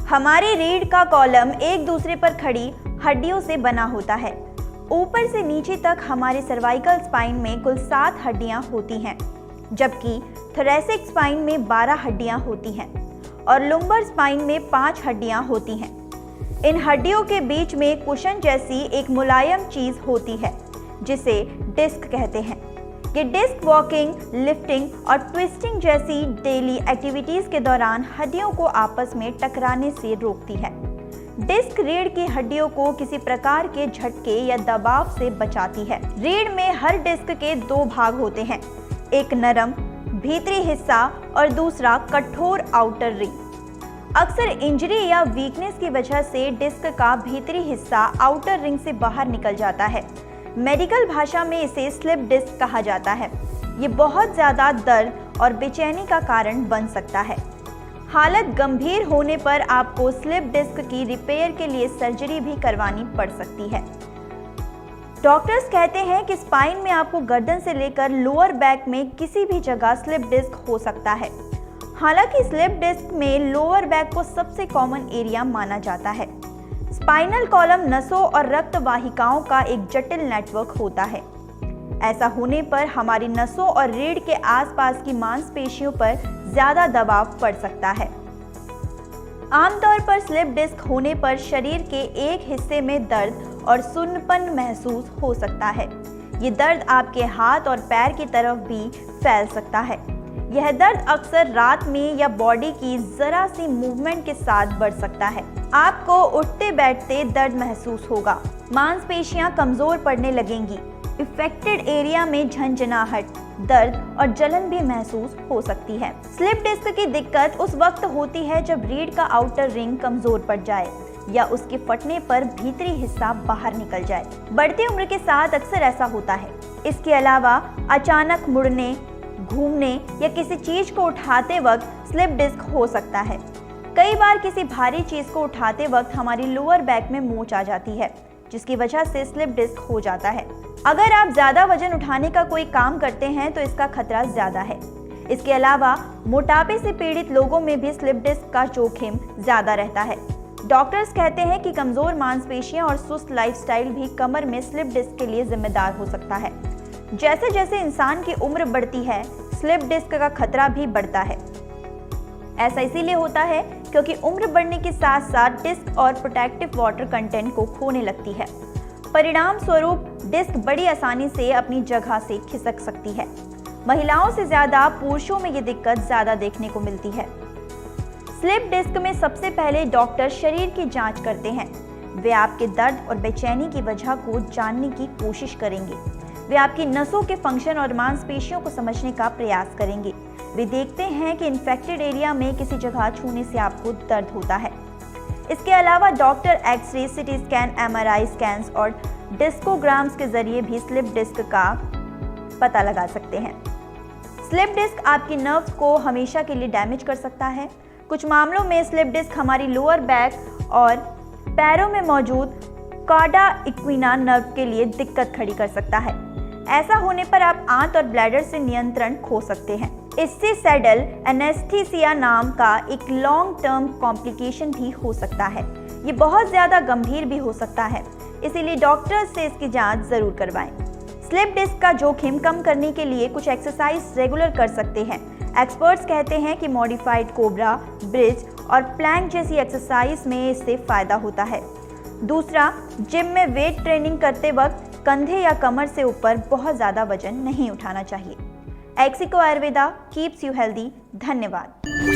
हमारी रीढ़ का कॉलम एक दूसरे पर खड़ी हड्डियों से बना होता है। ऊपर से नीचे तक हमारे सर्वाइकल स्पाइन में कुल 7 हड्डियां होती हैं, जबकि थोरैसिक स्पाइन में 12 हड्डियां होती हैं और लुम्बर स्पाइन में 5 हड्डियां होती हैं। इन हड्डियों के बीच में कुशन जैसी एक मुलायम चीज होती है जिसे डिस्क कहते हैं। ये डिस्क वॉकिंग, लिफ्टिंग और ट्विस्टिंग जैसी डेली एक्टिविटीज के दौरान हड्डियों को आपस में टकराने से रोकती है। डिस्क रीढ़ की हड्डियों को किसी प्रकार के झटके या दबाव से बचाती है। रीढ़ में हर डिस्क के 2 भाग होते हैं, एक नरम भीतरी हिस्सा और दूसरा कठोर आउटर रिंग। अक्सर इंजरी या वीकनेस की वजह से डिस्क का भीतरी हिस्सा आउटर रिंग से बाहर निकल जाता है। मेडिकल भाषा में इसे स्लिप डिस्क कहा जाता है। ये बहुत ज़्यादा दर्द और बेचैनी का कारण बन सकता है। हालत गंभीर होने पर आपको स्लिप डिस्क की रिपेयर के लिए सर्जरी भी करवानी पड़ सकती है। डॉक्टर्स कहते हैं कि स्पाइन में आपको गर्दन से लेकर लोअर बैक में किसी भी जगह स्लिप डिस्क हो सकता है। हालांकि स्लिप डिस्क में लोअर बैक को सबसे कॉमन एरिया माना जाता है। स्पाइनल कॉलम नसों और रक्त वाहिकाओं का एक जटिल नेटवर्क होता है। ऐसा होने पर हमारी नसों और रीढ़ के आसपास की मांसपेशियों पर ज्यादा दबाव पड़ सकता है। आमतौर पर स्लिप डिस्क होने पर शरीर के एक हिस्से में दर्द और सुन्नपन महसूस हो सकता है। ये दर्द आपके हाथ और पैर की तरफ भी फैल सकता है। यह दर्द अक्सर रात में या बॉडी की जरा सी मूवमेंट के साथ बढ़ सकता है। आपको उठते बैठते दर्द महसूस होगा, मांसपेशियां कमजोर पड़ने लगेंगी, इफेक्टेड एरिया में झंझनाहट, दर्द और जलन भी महसूस हो सकती है। स्लिप डिस्क की दिक्कत उस वक्त होती है जब रीढ़ का आउटर रिंग कमजोर पड़ जाए या उसके फटने पर भीतरी हिस्सा बाहर निकल जाए। बढ़ती उम्र के साथ अक्सर ऐसा होता है। इसके अलावा अचानक मुड़ने, घूमने या किसी चीज को उठाते वक्त स्लिप डिस्क हो सकता है। कई बार किसी भारी चीज को उठाते वक्त हमारी लोअर बैक में मोच आ जाती है, जिसकी वजह से स्लिप डिस्क हो जाता है। अगर आप ज्यादा वजन उठाने का कोई काम करते हैं तो इसका खतरा ज्यादा है। इसके अलावा मोटापे से पीड़ित लोगों में भी स्लिप डिस्क का जोखिम ज्यादा रहता है। डॉक्टर्स कहते हैं कि कमजोर मांसपेशियां और सुस्त लाइफस्टाइल भी कमर में स्लिप डिस्क के लिए जिम्मेदार हो सकता है। जैसे जैसे इंसान की उम्र बढ़ती है, स्लिप डिस्क का खतरा भी बढ़ता है। ऐसा इसीलिए होता है क्योंकि उम्र बढ़ने के साथ साथ डिस्क और प्रोटेक्टिव वाटर कंटेंट को खोने लगती है। परिणाम स्वरूप डिस्क बड़ी आसानी से अपनी जगह से खिसक सकती है। महिलाओं से ज्यादा पुरुषों में ये दिक्कत ज्यादा देखने को मिलती है। स्लिप डिस्क में सबसे पहले डॉक्टर शरीर की जांच करते हैं। वे आपके दर्द और बेचैनी की वजह को जानने की कोशिश करेंगे। वे आपकी नसों के फंक्शन और मांसपेशियों को समझने का प्रयास करेंगे। वे देखते हैं कि इन्फेक्टेड एरिया में किसी जगह छूने से आपको दर्द होता है। इसके अलावा doctor X-ray, CT scan, MRI scans और डिस्कोग्राम्स के जरिए भी स्लिप डिस्क का पता लगा सकते हैं। स्लिप डिस्क आपकी नर्व्स को हमेशा के लिए डैमेज कर सकता है। कुछ मामलों में स्लिप डिस्क हमारी लोअर बैक और पैरों में मौजूद कॉर्डा इक्विना नर्व के लिए दिक्कत खड़ी कर सकता है। ऐसा होने पर आप आंत और ब्लैडर से नियंत्रण खो सकते हैं। इससे सैडल एनेस्थीसिया नाम का एक लॉन्ग टर्म कॉम्प्लिकेशन भी हो सकता है। ये बहुत ज़्यादा गंभीर भी हो सकता है, इसीलिए डॉक्टर्स से इसकी जांच जरूर करवाएं। स्लिप डिस्क का जोखिम कम करने के लिए कुछ एक्सरसाइज रेगुलर कर सकते हैं। एक्सपर्ट्स कहते हैं कि मॉडिफाइड कोबरा, ब्रिज और प्लैंक जैसी एक्सरसाइज में इससे फायदा होता है। दूसरा, जिम में वेट ट्रेनिंग करते वक्त कंधे या कमर से ऊपर बहुत ज़्यादा वजन नहीं उठाना चाहिए। Ixigo Ayurveda keeps you healthy. धन्यवाद।